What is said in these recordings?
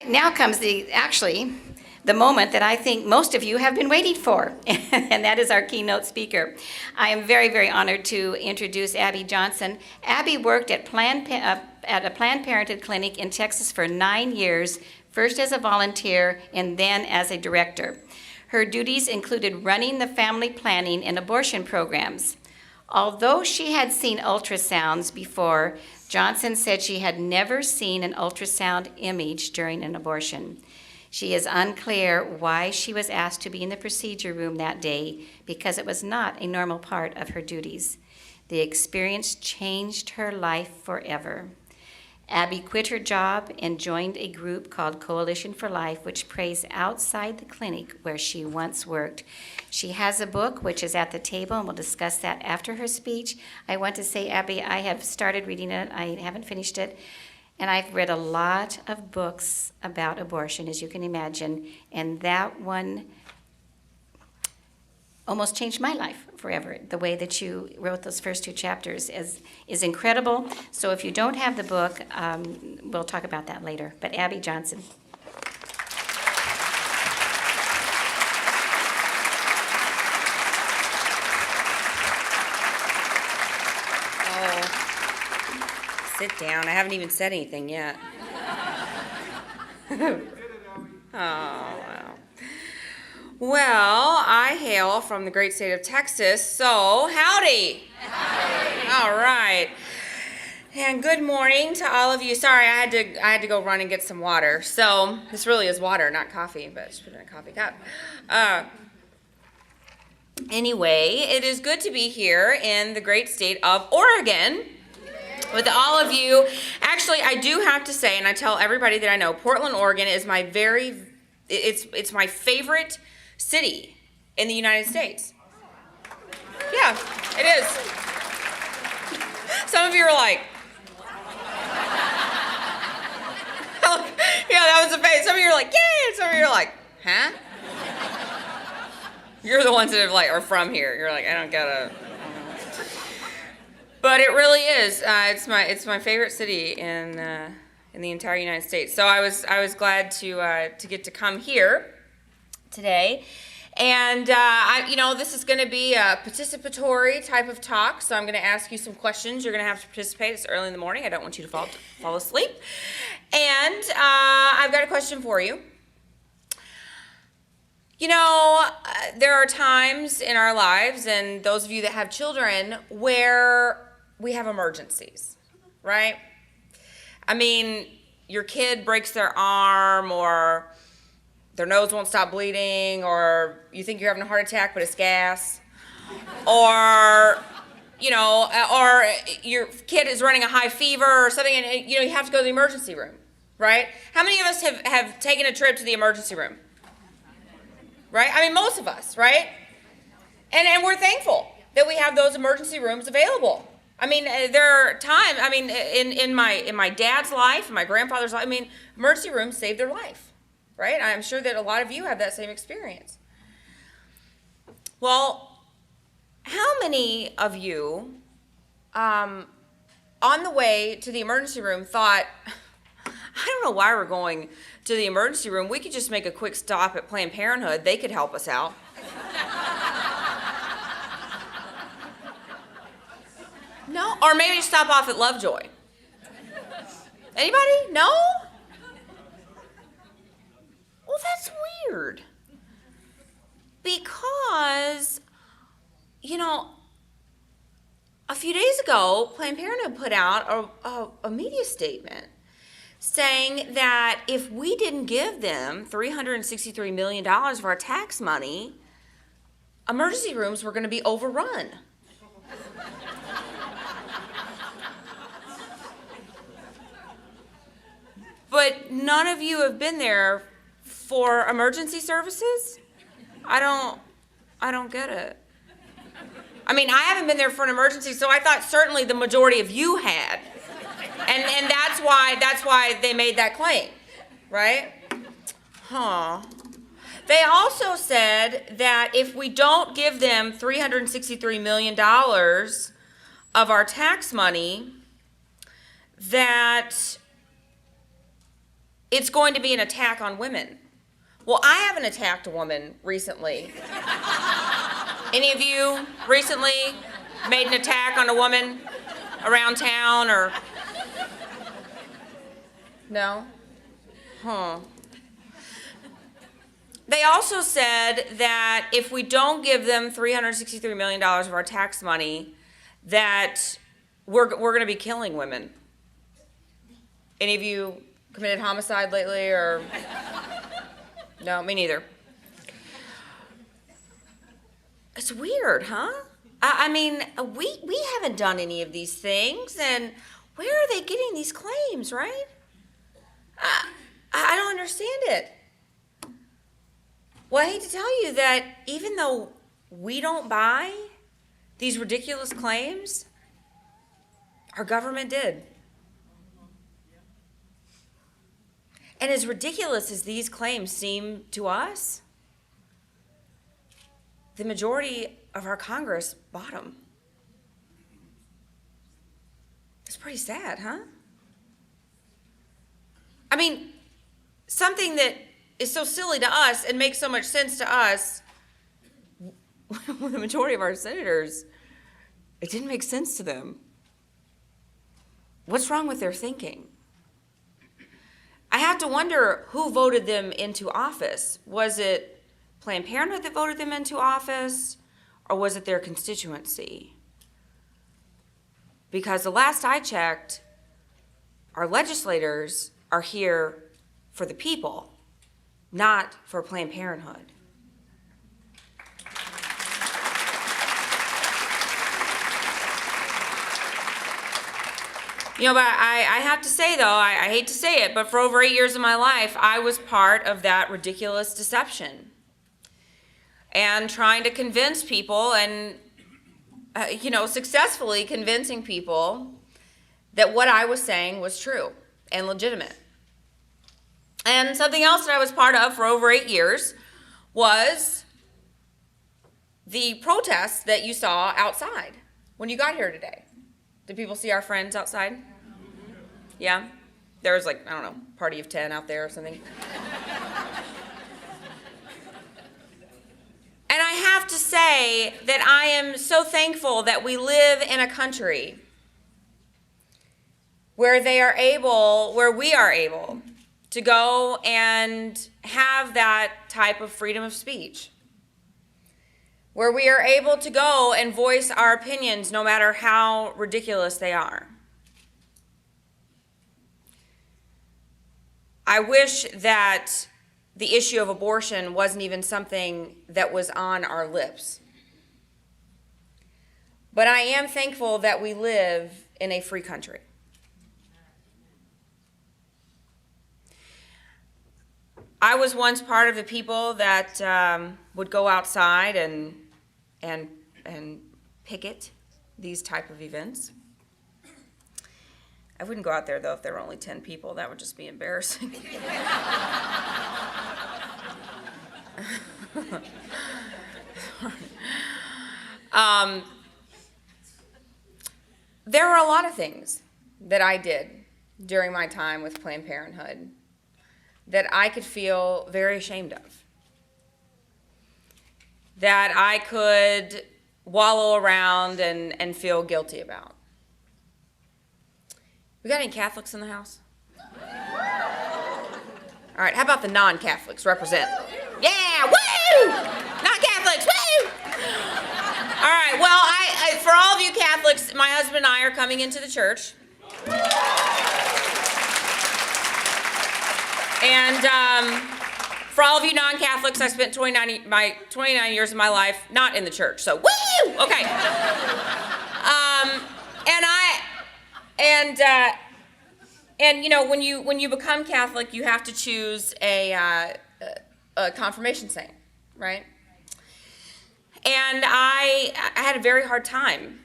Now comes the moment that I think most of you have been waiting for, and that is our keynote speaker. I am very, very honored to introduce Abby Johnson. Abby worked at a Planned Parenthood clinic in Texas for 9 years, first as a volunteer and then as a director. Her duties included running the family planning and abortion programs. Although she had seen ultrasounds before, Johnson said she had never seen an ultrasound image during an abortion. She is unclear why she was asked to be in the procedure room that day because it was not a normal part of her duties. The experience changed her life forever. Abby quit her job and joined a group called Coalition for Life, which prays outside the clinic where she once worked. She has a book, which is at the table, and we'll discuss that after her speech. I want to say, Abby, I have started reading it. I haven't finished it. And I've read a lot of books about abortion, as you can imagine, and that one almost changed my life forever. The way that you wrote those first 2 chapters is incredible. So if you don't have the book, we'll talk about that later. But Abby Johnson. Sit down. I haven't even said anything yet. Oh, wow. Well, I hail from the great state of Texas, so howdy. Howdy. All right. And good morning to all of you. Sorry, I had to go run and get some water. So this really is water, not coffee, but just put it in a coffee cup. Anyway, it is good to be here in the great state of Oregon with all of you. Actually, I do have to say, and I tell everybody that I know, Portland, Oregon is it's my favorite city in the United States. Yeah, it is. Some of you are like, yeah, that was the face. Some of you are like, yay. Some of you are like, huh? You're the ones that are from here. You're like, I don't get it. But it really is. It's my favorite city in the entire United States. So I was glad to get to come here today, and this is going to be a participatory type of talk. So I'm going to ask you some questions. You're going to have to participate. It's early in the morning. I don't want you to fall asleep. And I've got a question for you. There are times in our lives, and those of you that have children, where we have emergencies, right? I mean, your kid breaks their arm, or their nose won't stop bleeding, or you think you're having a heart attack, but it's gas. Or your kid is running a high fever or something, and you have to go to the emergency room, right? How many of us have taken a trip to the emergency room? Right? I mean, most of us, right? And we're thankful that we have those emergency rooms available. I mean, there are times, in my dad's life, my grandfather's life, emergency rooms saved their life, right? I'm sure that a lot of you have that same experience. Well, how many of you, on the way to the emergency room, thought, I don't know why we're going to the emergency room. We could just make a quick stop at Planned Parenthood. They could help us out. No? Or maybe stop off at Lovejoy. Anybody? No? Well, that's weird. Because, a few days ago, Planned Parenthood put out a media statement saying that if we didn't give them $363 million of our tax money, emergency rooms were going to be overrun. But none of you have been there for emergency services? I don't get it. I haven't been there for an emergency, so I thought certainly the majority of you had. And that's why they made that claim, right? Huh. They also said that if we don't give them $363 million of our tax money, that it's going to be an attack on women. Well, I haven't attacked a woman recently. Any of you recently made an attack on a woman around town or? No? Huh. They also said that if we don't give them $363 million of our tax money, that we're going to be killing women. Any of you committed homicide lately or? No, me neither. It's weird, huh? I mean, we haven't done any of these things, and where are they getting these claims, right? I don't understand it. Well, I hate to tell you that even though we don't buy these ridiculous claims, our government did. And as ridiculous as these claims seem to us, the majority of our Congress bought them. It's pretty sad, huh? I mean, something that is so silly to us and makes so much sense to us, the majority of our senators, it didn't make sense to them. What's wrong with their thinking? I have to wonder who voted them into office. Was it Planned Parenthood that voted them into office, or was it their constituency? Because the last I checked, our legislators are here for the people, not for Planned Parenthood. You know, but I have to say, though, I hate to say it, but for over 8 years of my life, I was part of that ridiculous deception. And trying to convince people and, successfully convincing people that what I was saying was true and legitimate. And something else that I was part of for over 8 years was the protests that you saw outside when you got here today. Did people see our friends outside? Yeah? There was party of 10 out there or something. And I have to say that I am so thankful that we live in a country where we are able to go and have that type of freedom of speech, where we are able to go and voice our opinions no matter how ridiculous they are. I wish that the issue of abortion wasn't even something that was on our lips. But I am thankful that we live in a free country. I was once part of the people that would go outside and picket these type of events. I wouldn't go out there, though, if there were only 10 people. That would just be embarrassing. There were a lot of things that I did during my time with Planned Parenthood that I could feel very ashamed of, that I could wallow around and feel guilty about. We got any Catholics in the house? All right, how about the non-Catholics represent? Yeah, woo! Non-Catholics, woo! All right, well, I for all of you Catholics, my husband and I are coming into the church. And for all of you non-Catholics, I spent 29 years of my life not in the church, so woo! Okay. When you become Catholic, you have to choose a confirmation saint, right? And I had a very hard time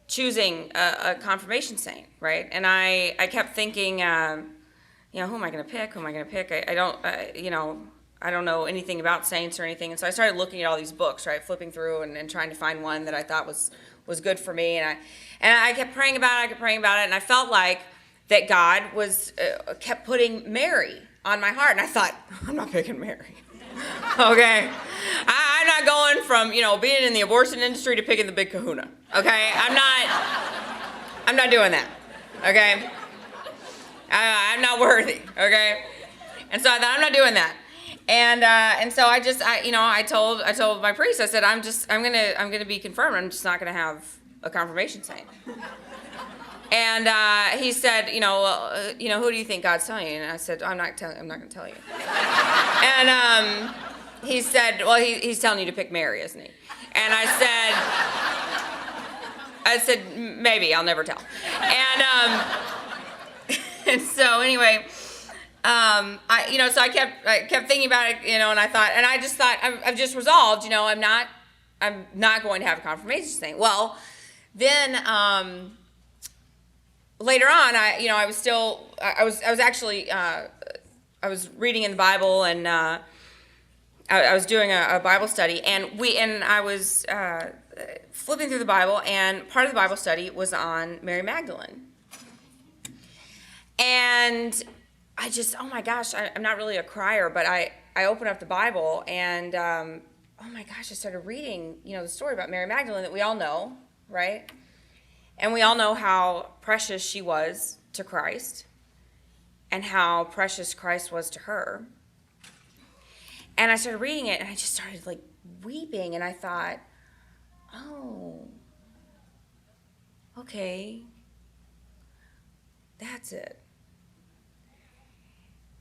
choosing a confirmation saint, right? And I kept thinking, who am I going to pick? Who am I going to pick? I don't know anything about saints or anything. And so I started looking at all these books, right? Flipping through and trying to find one that I thought was good for me. And I kept praying about it. And I felt like that God kept putting Mary on my heart. And I thought, I'm not picking Mary. Okay? I'm not going from, being in the abortion industry to picking the big kahuna. Okay? I'm not doing that. Okay? I'm not worthy. Okay? And so I thought, I'm not doing that. And so I told my priest, I said, I'm gonna be confirmed. I'm just not gonna have a confirmation saint. And he said, who do you think God's telling you? And I said, I'm not gonna tell you. And he said, well, he's telling you to pick Mary, isn't he? And I said, maybe, I'll never tell. And so anyway, so I kept thinking about it, and I thought, and I just thought, I've just resolved, I'm not going to have a confirmation saint. Well, then later on, I was reading in the Bible, and I was doing a Bible study, and I was flipping through the Bible, and part of the Bible study was on Mary Magdalene. And I just, oh my gosh, I'm not really a crier, but I opened up the Bible, and oh my gosh, I started reading, the story about Mary Magdalene that we all know, right? And we all know how precious she was to Christ, and how precious Christ was to her. And I started reading it, and I just started weeping, and I thought, oh, okay, that's it.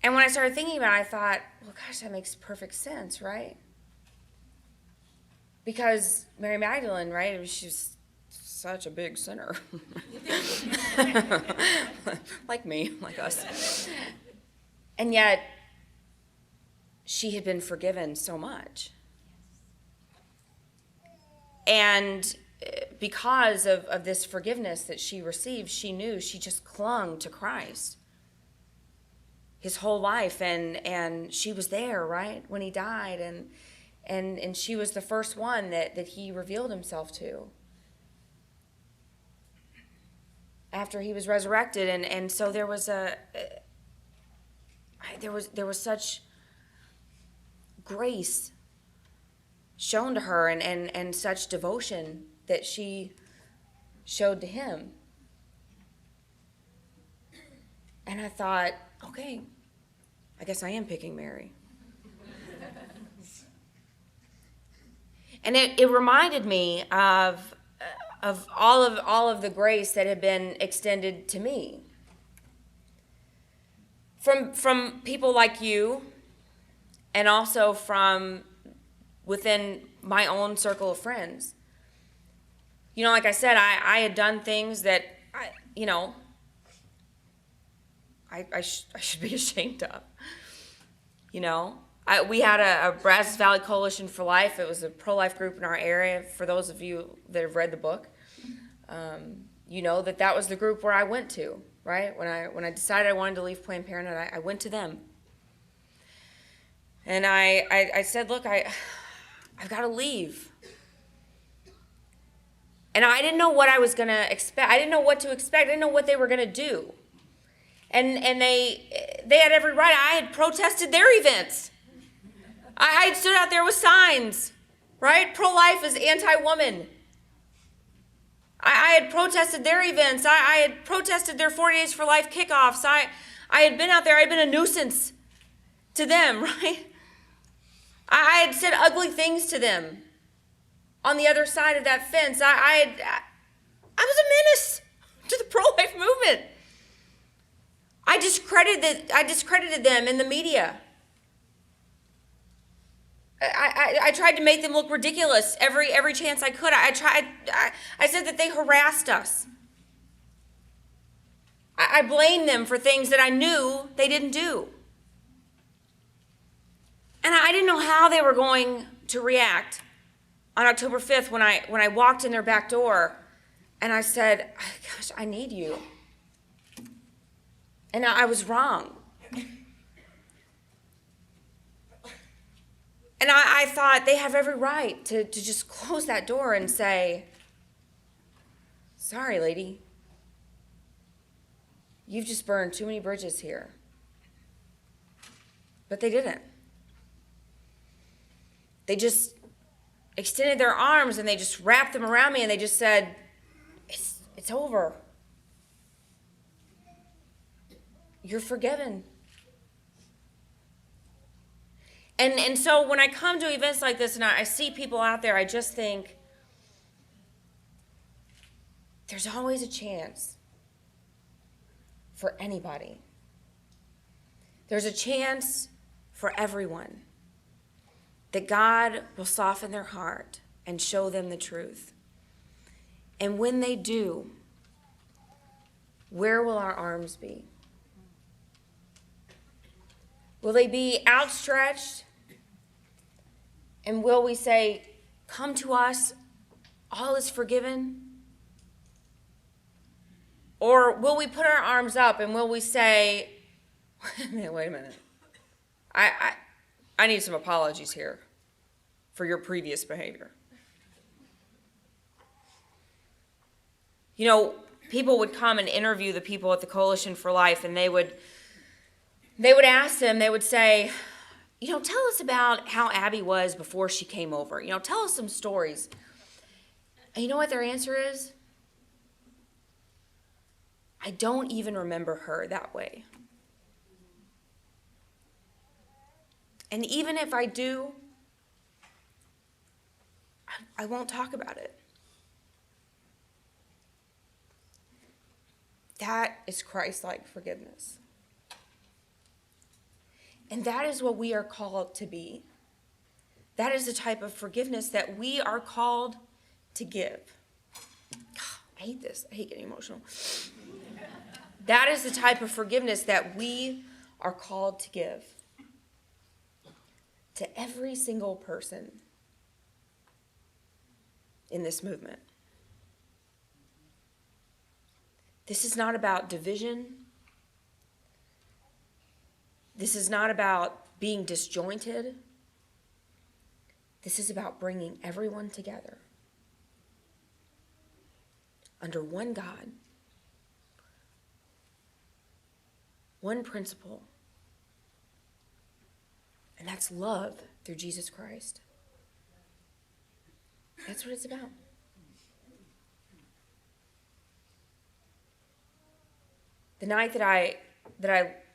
And when I started thinking about it, I thought, well, gosh, that makes perfect sense, right? Because Mary Magdalene, right, she was such a big sinner. Like me, like us. And yet, she had been forgiven so much. And because of this forgiveness that she received, she knew she just clung to Christ his whole life, and she was there, right, when he died, and she was the first one that he revealed himself to after he was resurrected, and so there was such grace shown to her, and such devotion that she showed to him. And I thought, okay, I guess I am picking Mary. And it reminded me of all of the grace that had been extended to me from people like you, and also from within my own circle of friends. Like I said, I had done things that I should be ashamed of. We had a Brazos Valley Coalition for Life. It was a pro-life group in our area. For those of you that have read the book, that was the group where I went to, right? When I decided I wanted to leave Planned Parenthood, I went to them. And I said, look, I've got to leave. And I didn't know what I was going to expect. I didn't know what to expect. I didn't know what they were going to do. And they had every right. I had protested their events. I had stood out there with signs, right? Pro-life is anti-woman. I had protested their events. I had protested their 40 Days for Life kickoffs. I had been out there. I had been a nuisance to them, right? I had said ugly things to them on the other side of that fence. I was a menace to the pro-life movement. I discredited them in the media. I tried to make them look ridiculous every chance I could. I said that they harassed us. I blamed them for things that I knew they didn't do. And I didn't know how they were going to react on October 5th when I walked in their back door and I said, gosh, I need you. And I was wrong. And I thought they have every right to just close that door and say, sorry, lady. You've just burned too many bridges here. But they didn't. They just extended their arms and they just wrapped them around me and they just said, it's over. You're forgiven. And so when I come to events like this and I see people out there, I just think, there's always a chance for anybody. There's a chance for everyone that God will soften their heart and show them the truth. And when they do, where will our arms be? Will they be outstretched? And will we say, come to us, all is forgiven? Or will we put our arms up and will we say, wait a minute. I need some apologies here for your previous behavior. You know, people would come and interview the people at the Coalition for Life, and they would ask them, they would say, tell us about how Abby was before she came over. Tell us some stories. And you know what their answer is? I don't even remember her that way. And even if I do, I won't talk about it. That is Christ-like forgiveness. And that is what we are called to be. That is the type of forgiveness that we are called to give. I hate this. I hate getting emotional. That is the type of forgiveness that we are called to give to every single person in this movement. This is not about division. This is not about being disjointed. This is about bringing everyone together under one God, one principle, and that's love through Jesus Christ. That's what it's about. The night that I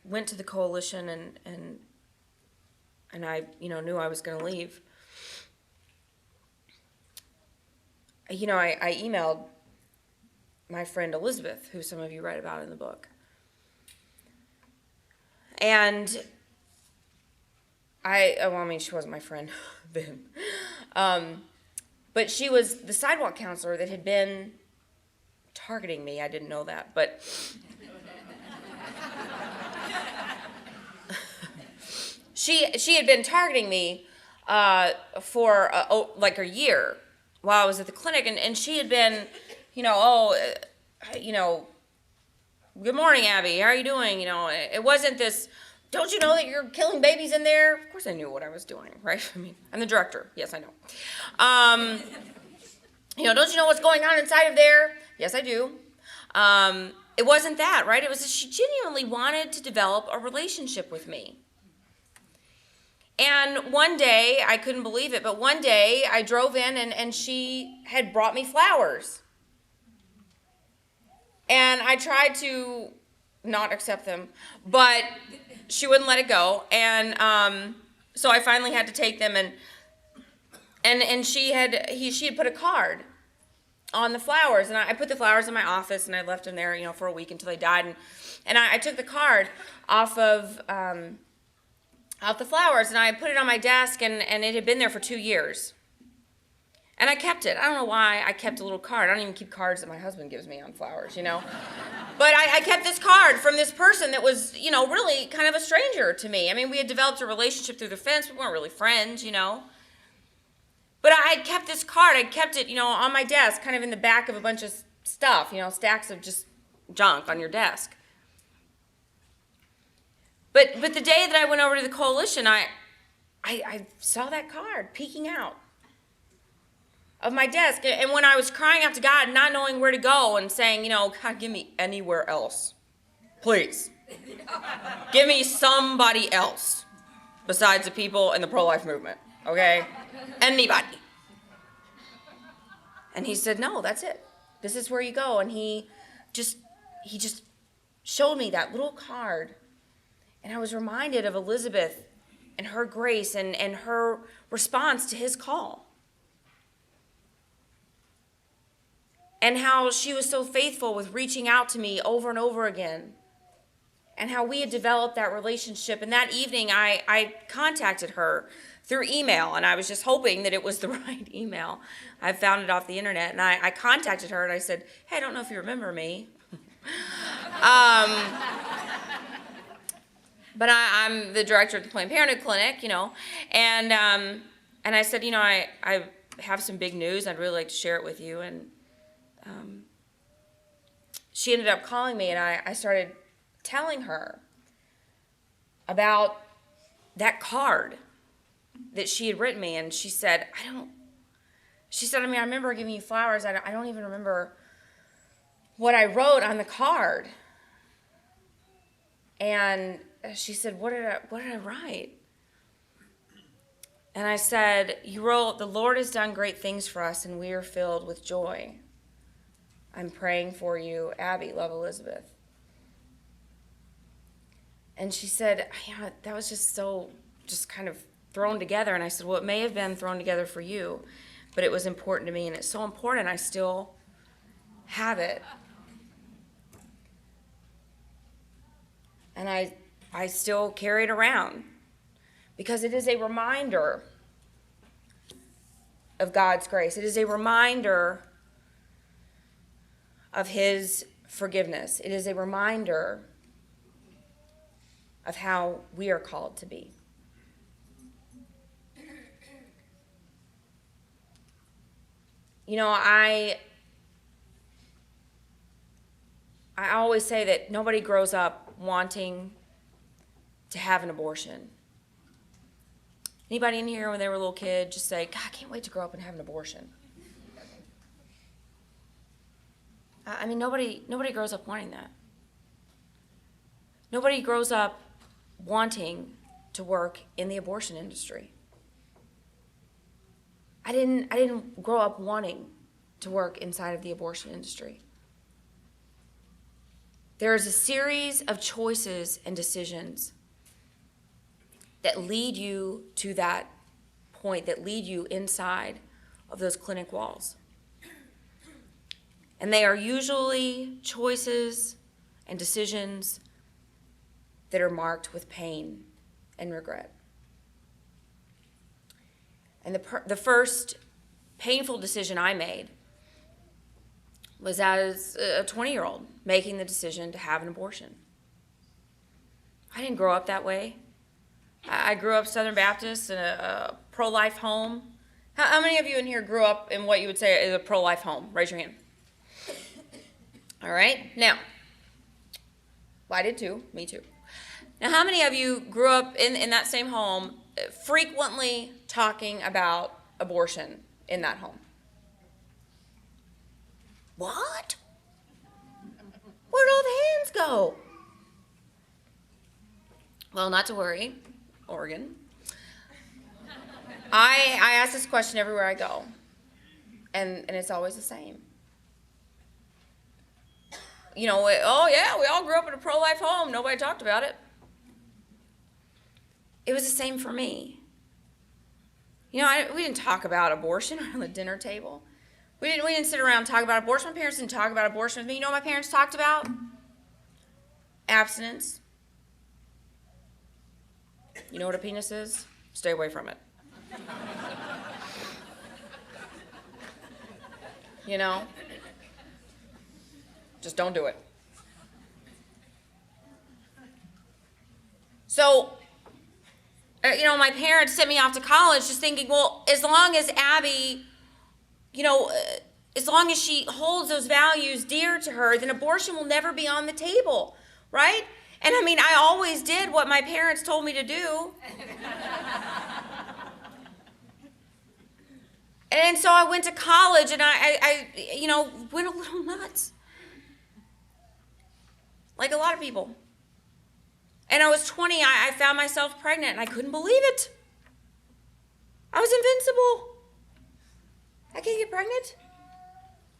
went to the Coalition and I knew I was going to leave, I emailed my friend Elizabeth, who some of you read about in the book. And she wasn't my friend then. But she was the sidewalk counselor that had been targeting me. I didn't know that, but she had been targeting me for like a year while I was at the clinic, and she had been, good morning, Abby. How are you doing? It wasn't this, don't you know that you're killing babies in there? Of course I knew what I was doing, right? I'm the director. Yes, I know. Don't you know what's going on inside of there? Yes, I do. It wasn't that, right? It was that she genuinely wanted to develop a relationship with me. And one day, I couldn't believe it, but one day I drove in and she had brought me flowers. And I tried to not accept them, but she wouldn't let it go. And so I finally had to take them, and she had put a card on the flowers, and I put the flowers in my office, and I left them there, for a week until they died. And I took the card off the flowers, and I put it on my desk, and it had been there for 2 years. And I kept it. I don't know why I kept a little card. I don't even keep cards that my husband gives me on flowers, But I kept this card from this person that was, really kind of a stranger to me. I mean, we had developed a relationship through the fence. We weren't really friends, But I had kept this card. I kept it, on my desk, kind of in the back of a bunch of stuff, stacks of just junk on your desk. But the day that I went over to the Coalition, I saw that card peeking out of my desk. And when I was crying out to God, not knowing where to go and saying, God, give me anywhere else. Please. Give me somebody else. besides the people in the pro-life movement, okay? Anybody. And he said, no, that's it. This is where you go. And he just showed me that little card. And I was reminded of Elizabeth and her grace and her response to his call. And how she was so faithful with reaching out to me over and over again. And how we had developed that relationship. And that evening, I contacted her through email. And I was just hoping that it was the right email. I found it off the internet. And I contacted her and I said, hey, I don't know if you remember me. But I'm the director of the Planned Parenthood clinic, And I said, I have some big news. I'd really like to share it with you. And she ended up calling me, and I started telling her about that card that she had written me. And she said, I remember giving you flowers. I don't even remember what I wrote on the card. And she said, what did I write? And I said, you wrote, the Lord has done great things for us, and we are filled with joy. I'm praying for you, Abby, love Elizabeth. And she said, that was just kind of thrown together. And I said, well, it may have been thrown together for you, but it was important to me, and it's so important I still have it. And I still carry it around because it is a reminder of God's grace. It is a reminder of his forgiveness. It is a reminder of how we are called to be. I always say that nobody grows up wanting to have an abortion. Anybody in here when they were a little kid just say, God, I can't wait to grow up and have an abortion? Nobody grows up wanting that. Nobody grows up wanting to work in the abortion industry. I didn't grow up wanting to work inside of the abortion industry. There is a series of choices and decisions that lead you to that point, that lead you inside of those clinic walls. And they are usually choices and decisions that are marked with pain and regret. And the first painful decision I made was as a 20-year-old making the decision to have an abortion. I didn't grow up that way. I grew up Southern Baptist in a pro-life home. How many of you in here grew up in what you would say is a pro-life home? Raise your hand. All right. Now, well, I did too. Me too. Now, how many of you grew up in that same home frequently talking about abortion in that home? What? Where'd all the hands go? Well, not to worry, Oregon. I ask this question everywhere I go, and it's always the same. Oh yeah, we all grew up in a pro-life home. Nobody talked about it. It was the same for me. We didn't talk about abortion around the dinner table. We didn't sit around and talk about abortion. My parents didn't talk about abortion with me. You know what my parents talked about? Abstinence. You know what a penis is? Stay away from it. Just don't do it. So, my parents sent me off to college just thinking, well, as long as Abby, as long as she holds those values dear to her, then abortion will never be on the table, right? And I always did what my parents told me to do. And so I went to college and I went a little nuts. Like a lot of people. And I was 20, I found myself pregnant, and I couldn't believe it. I was invincible. I can't get pregnant.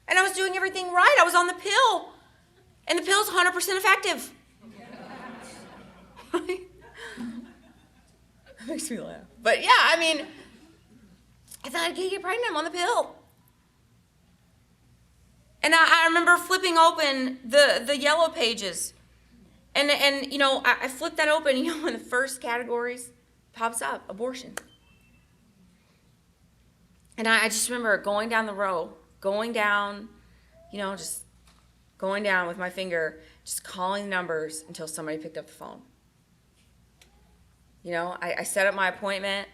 And I was doing everything right. I was on the pill. And the pill's 100% effective. That makes me laugh. But yeah, I mean, I thought I can't get pregnant. I'm on the pill. And I remember flipping open the yellow pages. And you know, I flipped that open, you know, in the first categories pops up, abortion. And I just remember going down the row, going down, you know, just going down with my finger, just calling numbers until somebody picked up the phone. You know, I set up my appointment.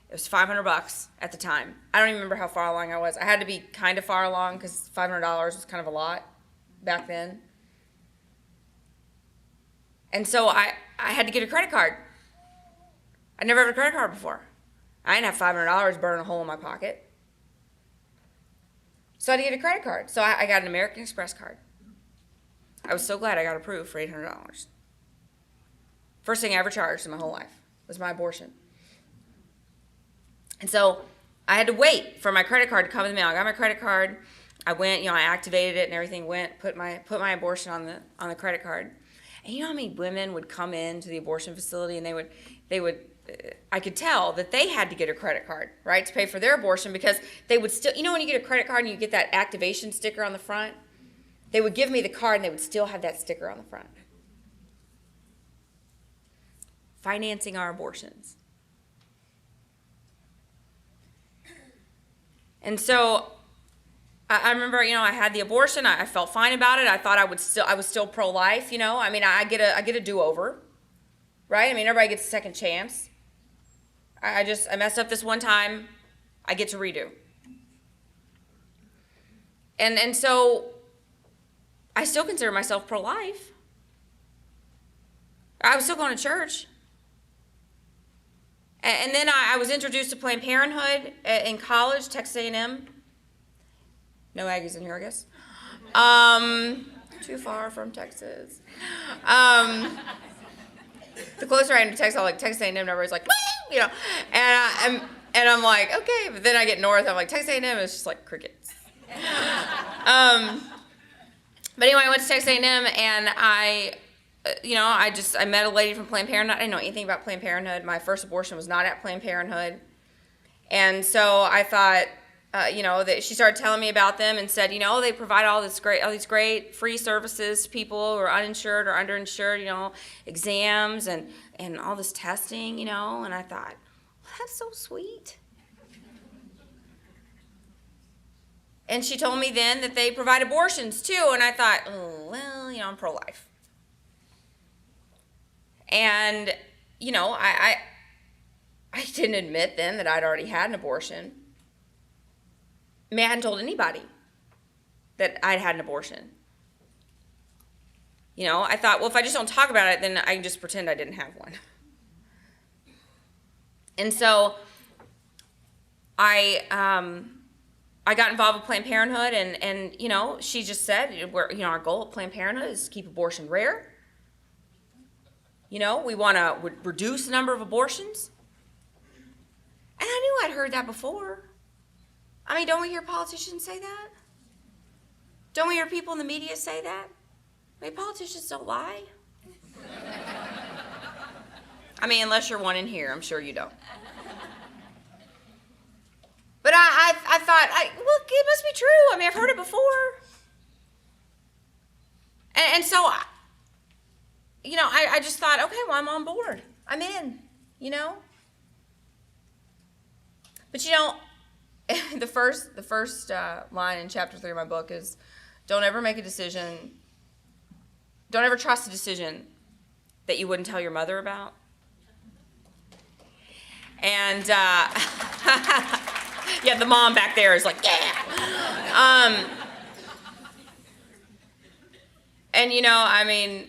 It was $500 at the time. I don't even remember how far along I was. I had to be kind of far along because $500 was kind of a lot back then. And so I had to get a credit card. I never had a credit card before. I didn't have $500 burning a hole in my pocket. So I had to get a credit card. So I got an American Express card. I was so glad I got approved for $800. First thing I ever charged in my whole life was my abortion. And so I had to wait for my credit card to come in the mail. I got my credit card. I went, you know, I activated it and everything went, put my abortion on the credit card. And you know how many women would come into the abortion facility and they would I could tell that they had to get a credit card, right, to pay for their abortion, because they would still, you know, when you get a credit card and you get that activation sticker on the front, they would give me the card and they would still have that sticker on the front. Financing our abortions. And so I remember, you know, I had the abortion. I felt fine about it. I thought I was still pro-life, you know. I mean, I get a do-over, right? I mean, everybody gets a second chance. I messed up this one time. I get to redo. And so I still consider myself pro-life. I was still going to church. And then I was introduced to Planned Parenthood in college, Texas A&M. No Aggies in here, I guess. Too far from Texas. The closer I am to Texas, I'm like, Texas A&M, everybody's like, woo! You know. And I'm like, okay. But then I get north, I'm like, Texas A&M is just like crickets. But anyway, I went to Texas A&M, and I met a lady from Planned Parenthood. I didn't know anything about Planned Parenthood. My first abortion was not at Planned Parenthood. And so I thought, that she started telling me about them and said, they provide all these great free services to people who are uninsured or underinsured, exams and all this testing, and I thought, well, that's so sweet. And she told me then that they provide abortions too, and I thought, oh, well, I'm pro-life. And, I didn't admit then that I'd already had an abortion. I mean, I hadn't told anybody that I'd had an abortion. I thought, well, if I just don't talk about it, then I can just pretend I didn't have one. And so I got involved with Planned Parenthood, and she just said, our goal at Planned Parenthood is to keep abortion rare. We want to reduce the number of abortions. And I knew I'd heard that before. I mean, don't we hear politicians say that? Don't we hear people in the media say that? I mean, politicians don't lie. I mean, unless you're one in here, I'm sure you don't. But I thought, well, it must be true. I mean, I've heard it before. And so, I just thought, okay, well, I'm on board. I'm in, But the first line in chapter 3 of my book is, don't ever make a decision, don't ever trust a decision that you wouldn't tell your mother about. And, yeah, the mom back there is like, yeah. And,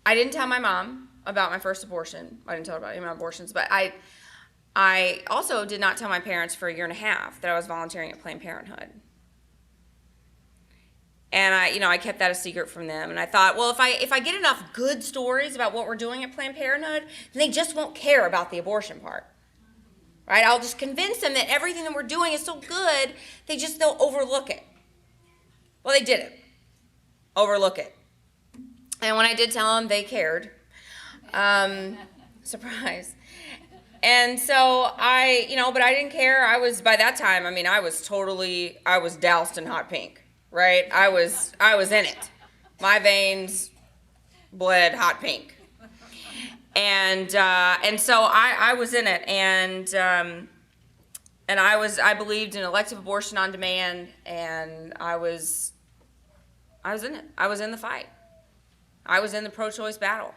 I didn't tell my mom about my first abortion. I didn't tell her about any of my abortions, but I also did not tell my parents for a year and a half that I was volunteering at Planned Parenthood. And I kept that a secret from them. And I thought, well, if I get enough good stories about what we're doing at Planned Parenthood, then they just won't care about the abortion part. Right? I'll just convince them that everything that we're doing is so good, they'll overlook it. Well, they didn't overlook it. And when I did tell them, they cared. Surprise. And so but I didn't care. By that time, I was doused in hot pink. Right? I was in it. My veins bled hot pink. And so I was in it, and I believed in elective abortion on demand, and I was in it. I was in the fight. I was in the pro-choice battle.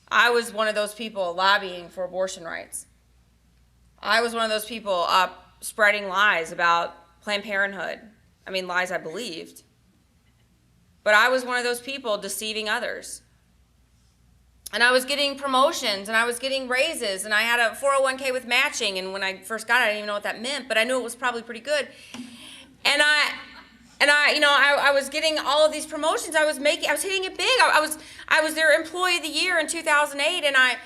I was one of those people lobbying for abortion rights. I was one of those people spreading lies about Planned Parenthood. Lies I believed. But I was one of those people deceiving others. And I was getting promotions, and I was getting raises, and I had a 401k with matching, and when I first got it, I didn't even know what that meant, but I knew it was probably pretty good. And I was getting all of these promotions. I was hitting it big. I was their employee of the year in 2008, and I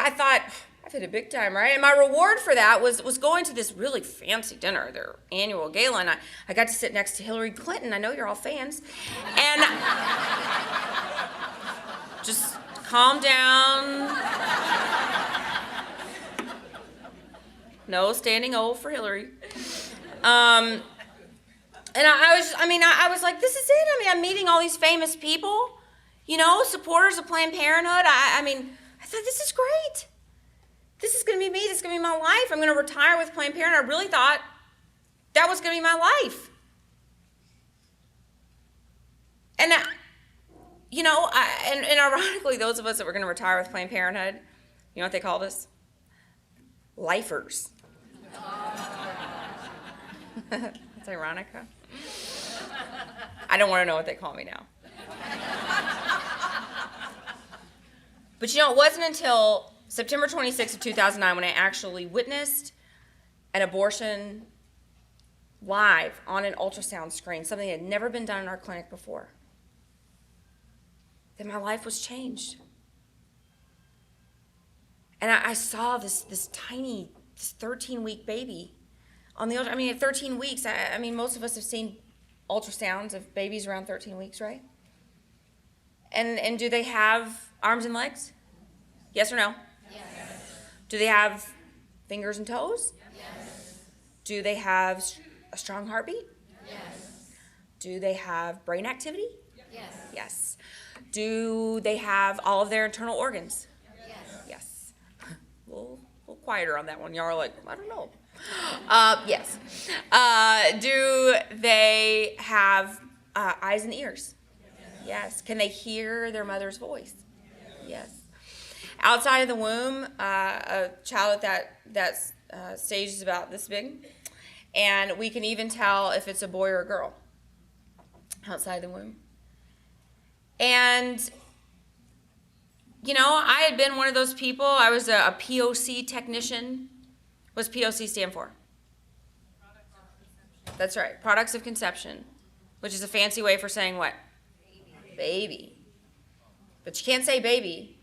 thought, I've hit it big time, right? And my reward for that was going to this really fancy dinner, their annual gala, and I got to sit next to Hillary Clinton. I know you're all fans. And just calm down. No standing O for Hillary. And I was like, this is it. I'm meeting all these famous people, supporters of Planned Parenthood. I thought, this is great. This is going to be me. This is going to be my life. I'm going to retire with Planned Parenthood. I really thought that was going to be my life. And, and ironically, those of us that were going to retire with Planned Parenthood, you know what they called us? Lifers. That's ironic, huh? I don't want to know what they call me now. But it wasn't until September 26th of 2009 when I actually witnessed an abortion live on an ultrasound screen, something that had never been done in our clinic before, that my life was changed. And I saw this tiny, 13-week baby on the at 13 weeks. Most of us have seen ultrasounds of babies around 13 weeks, right? And do they have arms and legs? Yes or no? Yes. Do they have fingers and toes? Yes. Do they have a strong heartbeat? Yes. Do they have brain activity? Yes. Yes. Do they have all of their internal organs? Yes. Yes. A little quieter on that one. Y'all are like, I don't know. Yes. Do they have eyes and ears? Yes. Can they hear their mother's voice? Yes. Outside of the womb, a child at that stage is about this big, and we can even tell if it's a boy or a girl outside the womb. And, I had been one of those people. I was a POC technician. What does POC stand for? That's right, products of conception, which is a fancy way for saying what? Baby. But you can't say baby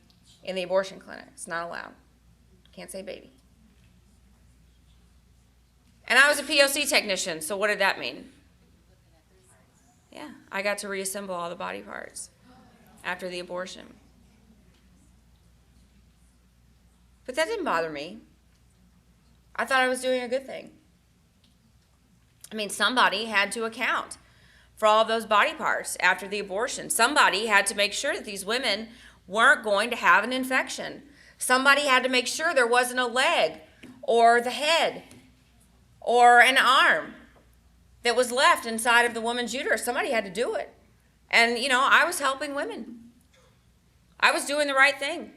in the abortion clinic. It's not allowed. Can't say baby. And I was a POC technician, so what did that mean? Yeah, I got to reassemble all the body parts after the abortion. But that didn't bother me. I thought I was doing a good thing. Somebody had to account for all of those body parts after the abortion. Somebody had to make sure that these women weren't going to have an infection. Somebody had to make sure there wasn't a leg or the head or an arm that was left inside of the woman's uterus. Somebody had to do it. And, I was helping women. I was doing the right thing.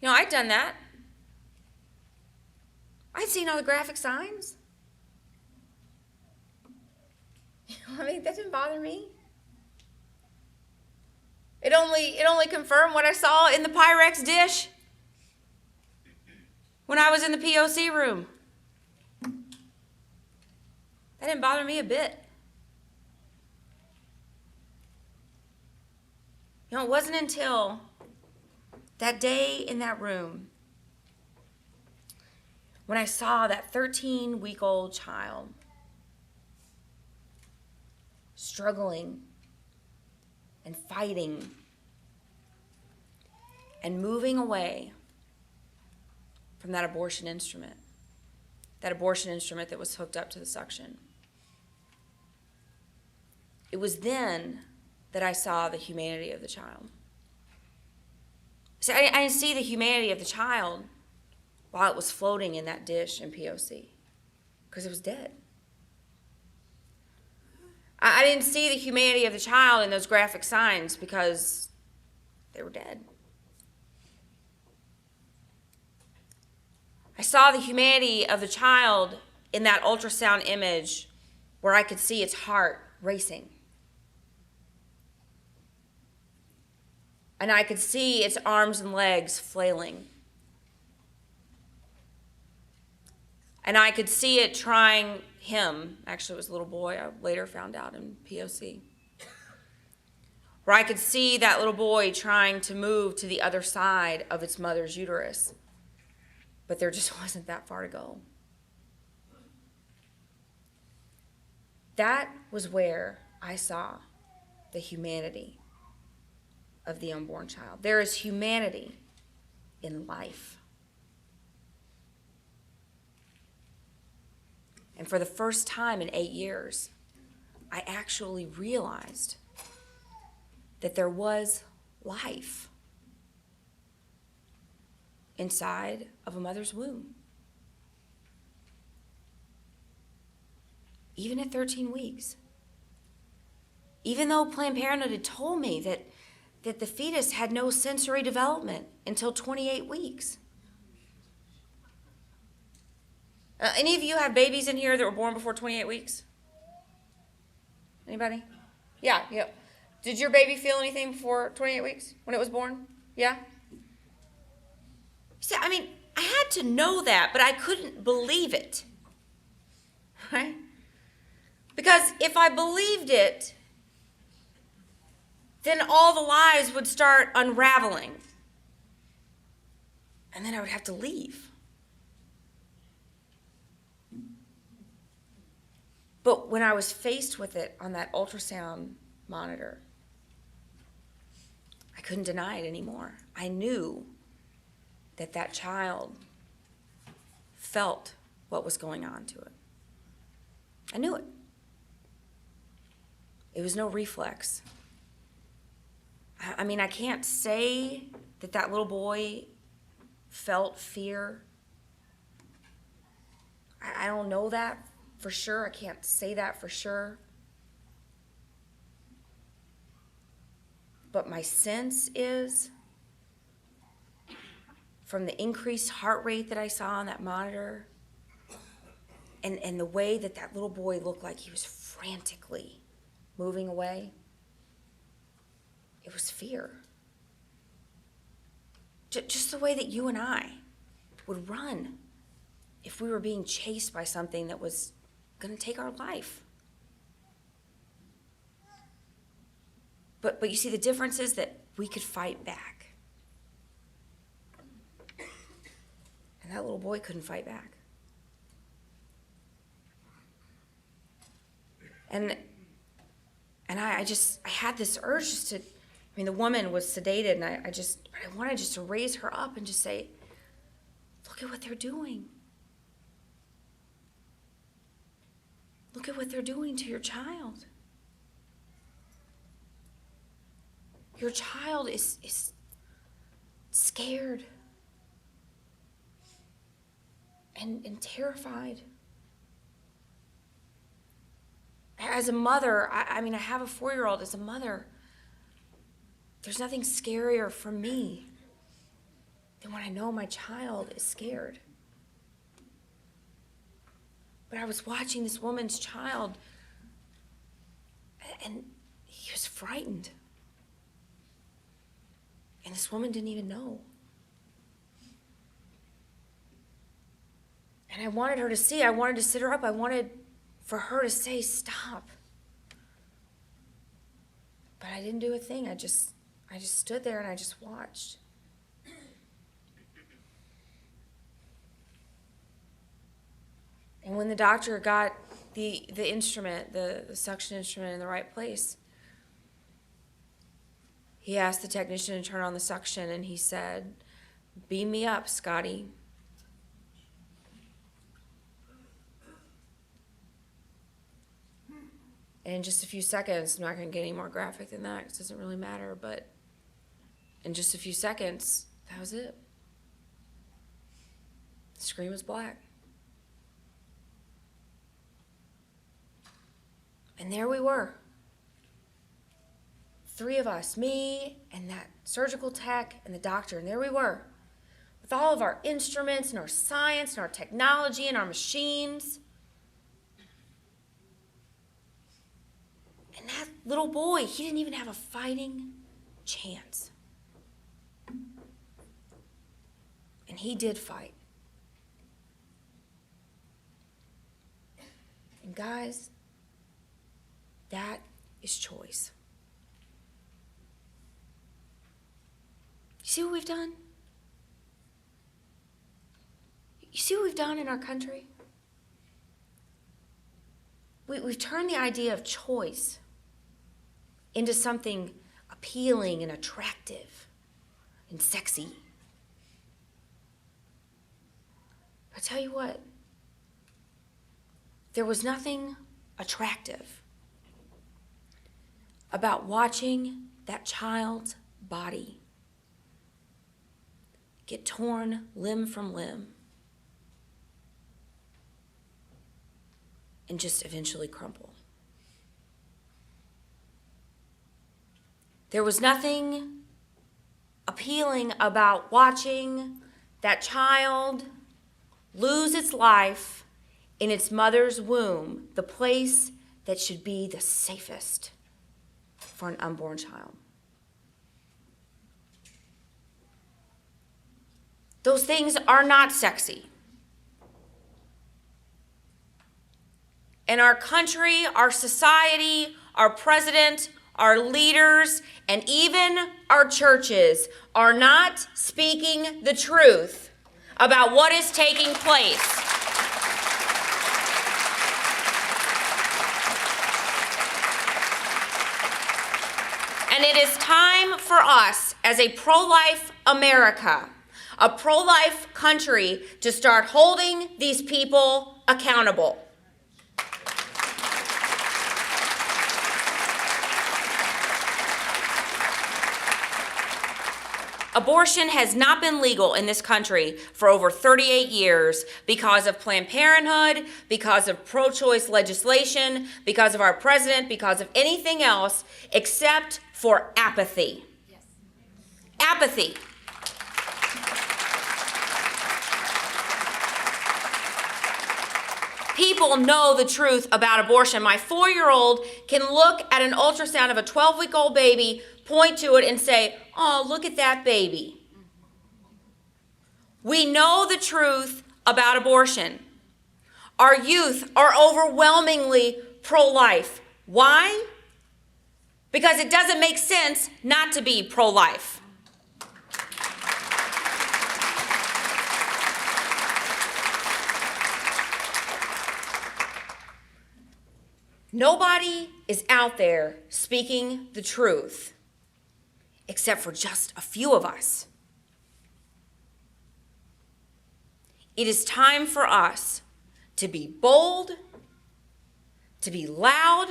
I'd done that. I'd seen all the graphic signs. That didn't bother me. It only confirmed what I saw in the Pyrex dish when I was in the POC room. That didn't bother me a bit. You know, it wasn't until that day in that room when I saw that 13-week-old child struggling and fighting and moving away from that abortion instrument that was hooked up to the suction. It was then that I saw the humanity of the child. See, I didn't see the humanity of the child while it was floating in that dish in POC, because it was dead. I didn't see the humanity of the child in those graphic signs because they were dead. I saw the humanity of the child in that ultrasound image where I could see its heart racing. And I could see its arms and legs flailing. And I could see it trying him, actually it was a little boy, I later found out in POC, where I could see that little boy trying to move to the other side of its mother's uterus. But there just wasn't that far to go. That was where I saw the humanity of the unborn child. There is humanity in life. And for the first time in 8 years, I actually realized that there was life inside of a mother's womb. Even at 13 weeks. Even though Planned Parenthood had told me that the fetus had no sensory development until 28 weeks. Any of you have babies in here that were born before 28 weeks? Anybody? Yeah. Did your baby feel anything before 28 weeks when it was born? Yeah? See, I mean, I had to know that, but I couldn't believe it. Right? Because if I believed it, then all the lies would start unraveling. And then I would have to leave. But when I was faced with it on that ultrasound monitor, I couldn't deny it anymore. I knew that child felt what was going on to it. I knew it. It was no reflex. I mean, I can't say that little boy felt fear. I don't know that for sure. I can't say that for sure. But my sense is, from the increased heart rate that I saw on that monitor, and the way that little boy looked like he was frantically moving away, it was fear. Just the way that you and I would run if we were being chased by something that was going to take our life. But you see, the difference is that we could fight back. And that little boy couldn't fight back. And I had this urge just to, the woman was sedated, and I wanted just to raise her up and just say, look at what they're doing. Look at what they're doing to your child. Your child is scared and terrified. As a mother, I have a 4-year-old. As a mother, there's nothing scarier for me than when I know my child is scared. But I was watching this woman's child, and he was frightened. And this woman didn't even know. And I wanted her to see. I wanted to sit her up. I wanted for her to say stop. But I didn't do a thing. I just stood there and I just watched. And when the doctor got the instrument, the suction instrument in the right place, he asked the technician to turn on the suction, and he said, "Beam me up, Scotty." And in just a few seconds, I'm not going to get any more graphic than that because it doesn't really matter, but in just a few seconds, that was it. The screen was black. And there we were. 3 of us, me and that surgical tech and the doctor, and there we were with all of our instruments and our science and our technology and our machines. And that little boy, he didn't even have a fighting chance. And he did fight. And guys, that is choice. You see what we've done? You see what we've done in our country? We've turned the idea of choice into something appealing and attractive and sexy. I tell you what, there was nothing attractive about watching that child's body get torn limb from limb and just eventually crumple. There was nothing appealing about watching that child lose its life in its mother's womb, the place that should be the safest for an unborn child. Those things are not sexy. And our country, our society, our president, our leaders, and even our churches are not speaking the truth about what is taking place. And it is time for us, as a pro-life America, a pro-life country, to start holding these people accountable. Abortion has not been legal in this country for over 38 years because of Planned Parenthood, because of pro-choice legislation, because of our president, because of anything else except for apathy. Yes. Apathy. People know the truth about abortion. My 4-year-old can look at an ultrasound of a 12-week-old baby, point to it, and say, "Oh, look at that baby." We know the truth about abortion. Our youth are overwhelmingly pro-life. Why? Because it doesn't make sense not to be pro-life. Nobody is out there speaking the truth except for just a few of us. It is time for us to be bold, to be loud,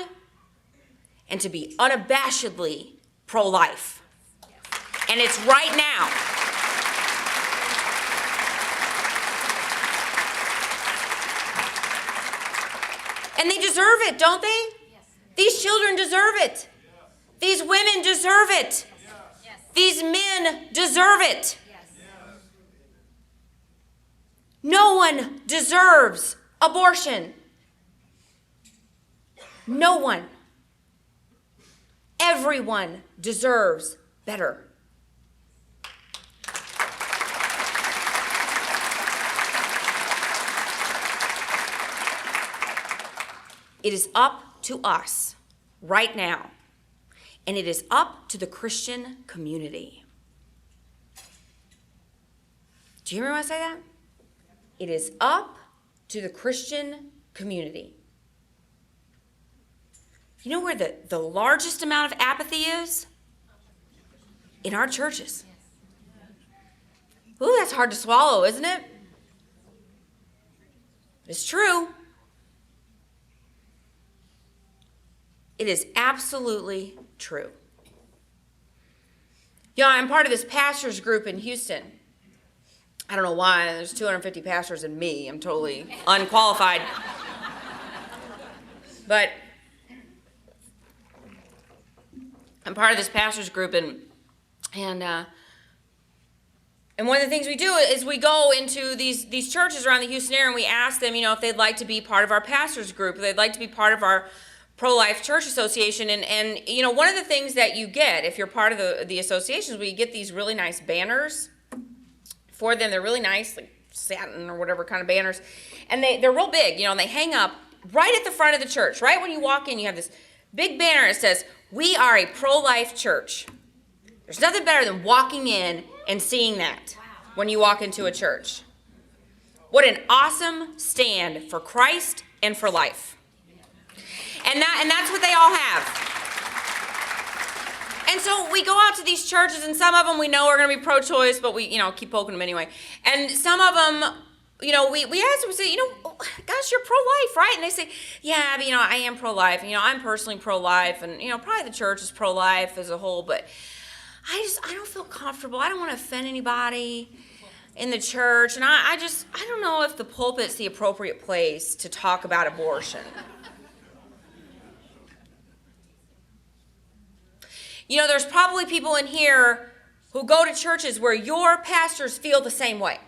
and to be unabashedly pro-life. And it's right now. And they deserve it, don't they? Yes. These children deserve it. Yes. These women deserve it. Yes. These men deserve it. Yes. No one deserves abortion. No one. Everyone deserves better. It is up to us right now. And it is up to the Christian community. Do you hear me when I say that? It is up to the Christian community. You know where the largest amount of apathy is? In our churches. Ooh, that's hard to swallow, isn't it? It's true. It is absolutely true. You know, I'm part of this pastors group in Houston. I don't know why. There's 250 pastors and me. I'm totally unqualified. But I'm part of this pastors group, and one of the things we do is we go into these churches around the Houston area, and we ask them, if they'd like to be part of our pastors group, if they'd like to be part of our pro-life church association. And one of the things that you get if you're part of the associations, we get these really nice banners for them. They're really nice, like satin or whatever kind of banners, and they're real big, and they hang up right at the front of the church. Right when you walk in, you have this big banner that says, "We are a pro-life church." There's nothing better than walking in and seeing that when you walk into a church. What an awesome stand for Christ and for life. And that's what they all have. And so we go out to these churches, and some of them we know are going to be pro-choice, but we, keep poking them anyway. And some of them, we ask them, we say, gosh, you're pro-life, right? And they say, yeah, but, I am pro-life. I'm personally pro-life, and, probably the church is pro-life as a whole, but I don't feel comfortable. I don't want to offend anybody in the church, and I don't know if the pulpit's the appropriate place to talk about abortion. There's probably people in here who go to churches where your pastors feel the same way.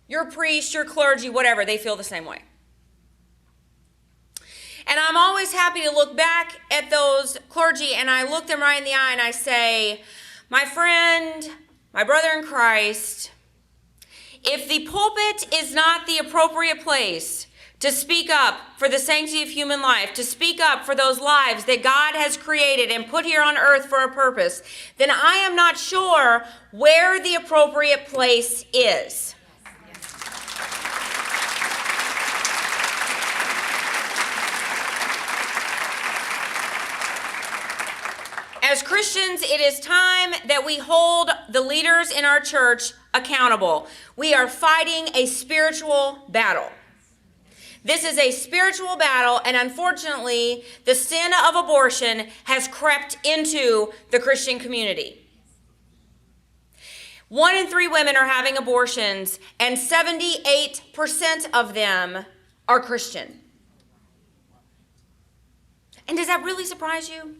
Your priest, your clergy, whatever, they feel the same way. And I'm always happy to look back at those clergy, and I look them right in the eye and I say, my friend, my brother in Christ, if the pulpit is not the appropriate place to speak up for the sanctity of human life, to speak up for those lives that God has created and put here on earth for a purpose, then I am not sure where the appropriate place is. As Christians, it is time that we hold the leaders in our church accountable. We are fighting a spiritual battle. This is a spiritual battle, and unfortunately, the sin of abortion has crept into the Christian community. 1 in 3 women are having abortions, and 78% of them are Christian. And does that really surprise you?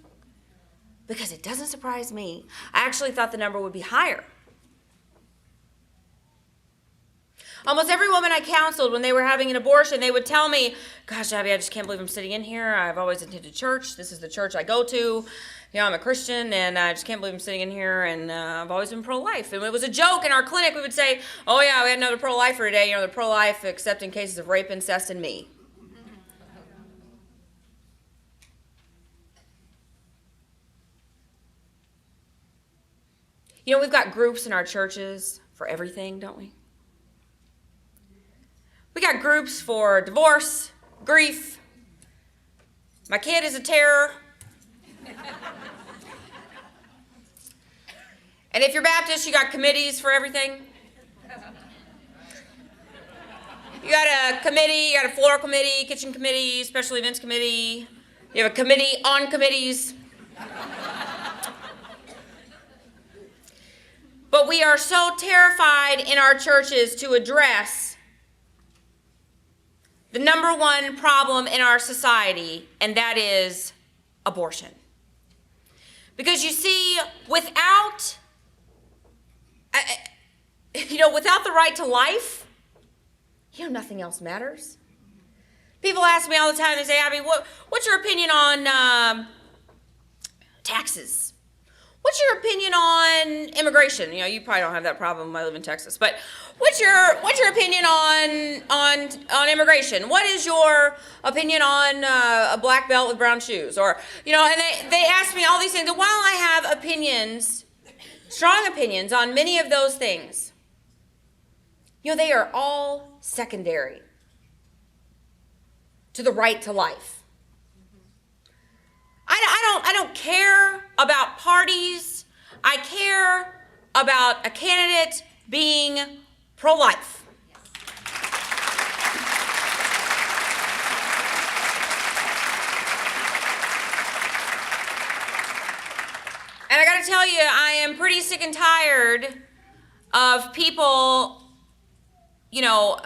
Because it doesn't surprise me. I actually thought the number would be higher. Almost every woman I counseled when they were having an abortion, they would tell me, gosh, Abby, I just can't believe I'm sitting in here. I've always attended church. This is the church I go to. I'm a Christian, and I just can't believe I'm sitting in here, and I've always been pro-life. And it was a joke in our clinic. We would say, oh, yeah, we had another pro-lifer today. They're pro-life except in cases of rape, incest, and me. We've got groups in our churches for everything, don't we? We got groups for divorce, grief. My kid is a terror. And if you're Baptist, you got committees for everything. You got a committee, you got a floral committee, kitchen committee, special events committee. You have a committee on committees. But we are so terrified in our churches to address the number one problem in our society, and that is abortion. Because you see, without the right to life, nothing else matters. People ask me all the time, they say, Abby, what's your opinion on taxes? what's your opinion on immigration? You know, you probably don't have that problem. I live in Texas, but what's your opinion on immigration? What is your opinion on a black belt with brown shoes? Or, you know, and they ask me all these things. And while I have opinions, strong opinions on many of those things, you know, they are all secondary to the right to life. I don't care about parties. I care about a candidate being pro-life. And I got to tell you, I am pretty sick and tired of people, you know,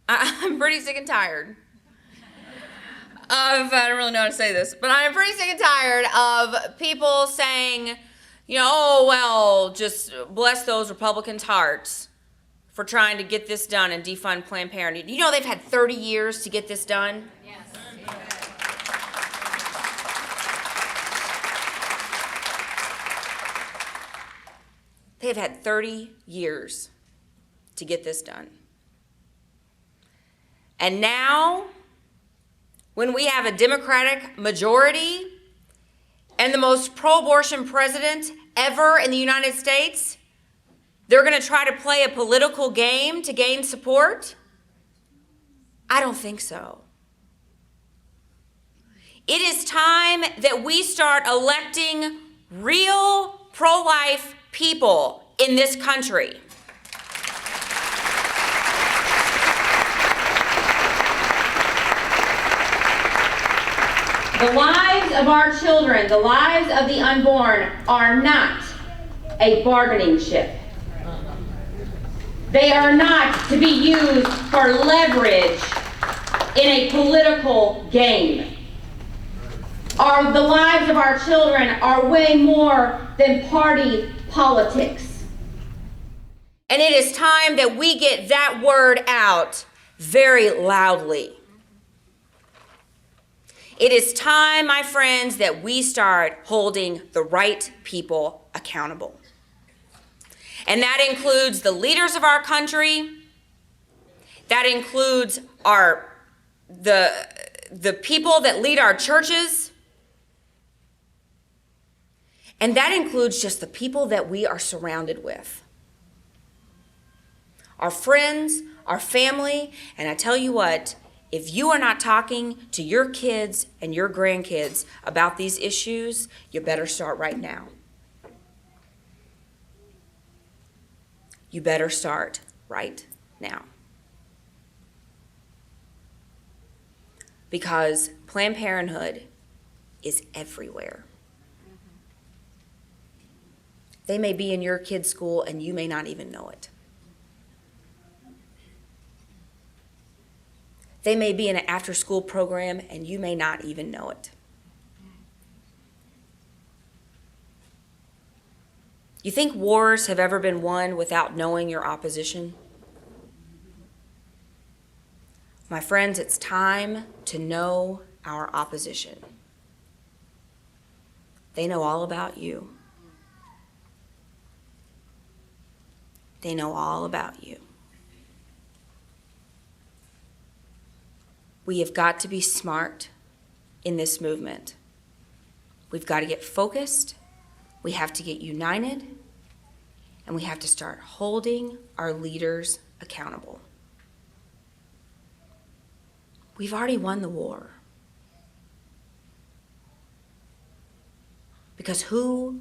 I'm pretty sick and tired of, I don't really know how to say this, but I'm pretty sick and tired of people saying, you know, oh, well, just bless those Republicans' hearts for trying to get this done and defund Planned Parenthood. You know they've had 30 years to get this done? Yes. They have had 30 years to get this done. And now, when we have a Democratic majority and the most pro-abortion president ever in the United States, they're going to try to play a political game to gain support? I don't think so. It is time that we start electing real pro-life people in this country. The lives of our children, the lives of the unborn, are not a bargaining chip. They are not to be used for leverage in a political game. The lives of our children are way more than party politics. And it is time that we get that word out very loudly. It is time, my friends, that we start holding the right people accountable. And that includes the leaders of our country. That includes the people that lead our churches. And that includes just the people that we are surrounded with. Our friends, our family, and I tell you what, if you are not talking to your kids and your grandkids about these issues, you better start right now. You better start right now. Because Planned Parenthood is everywhere. They may be in your kid's school and you may not even know it. They may be in an after-school program and you may not even know it. You think wars have ever been won without knowing your opposition? My friends, it's time to know our opposition. They know all about you. They know all about you. We have got to be smart in this movement. We've got to get focused, we have to get united, and we have to start holding our leaders accountable. We've already won the war. Because who's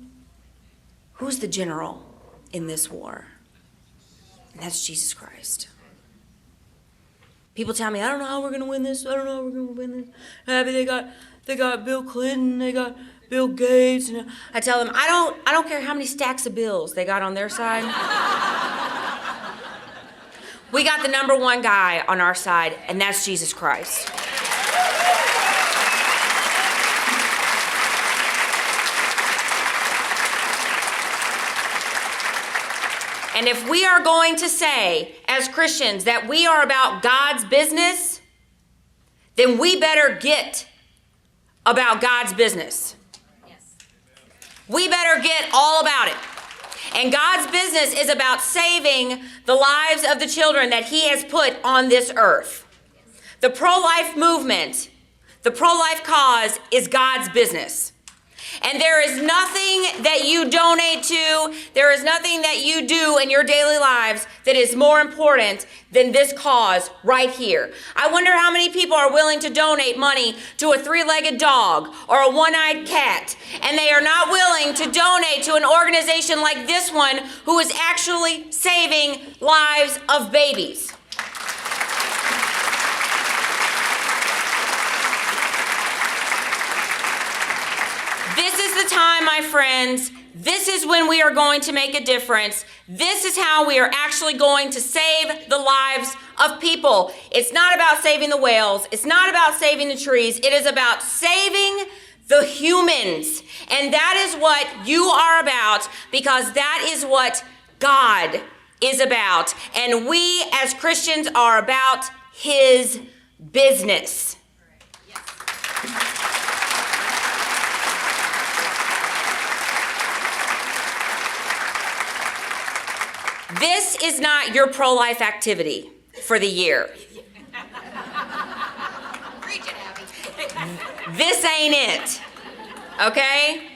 the general in this war? And that's Jesus Christ. People tell me, I don't know how we're going to win this. I don't know how we're going to win this. They got Bill Clinton. They got Bill Gates. And I tell them, I don't care how many stacks of bills they got on their side. We got the number one guy on our side, and that's Jesus Christ. And if we are going to say, as Christians, that we are about God's business, then we better get about God's business. Yes. We better get all about it. And God's business is about saving the lives of the children that he has put on this earth. The pro-life movement, the pro-life cause is God's business. And there is nothing that you donate to, there is nothing that you do in your daily lives that is more important than this cause right here. I wonder how many people are willing to donate money to a three-legged dog or a one-eyed cat, and they are not willing to donate to an organization like this one who is actually saving lives of babies. This is the time, my friends. This is when we are going to make a difference. This is how we are actually going to save the lives of people. It's not about saving the whales. It's not about saving the trees. It is about saving the humans. And that is what you are about, because that is what God is about. And we as Christians are about his business. This is not your pro-life activity for the year. Preach it, Abby. This ain't it, okay?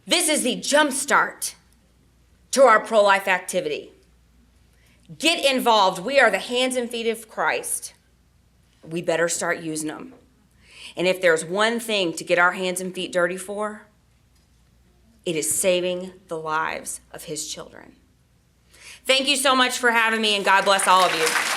This is the jumpstart to our pro-life activity. Get involved. We are the hands and feet of Christ. We better start using them. And if there's one thing to get our hands and feet dirty for, it is saving the lives of his children. Thank you so much for having me, and God bless all of you.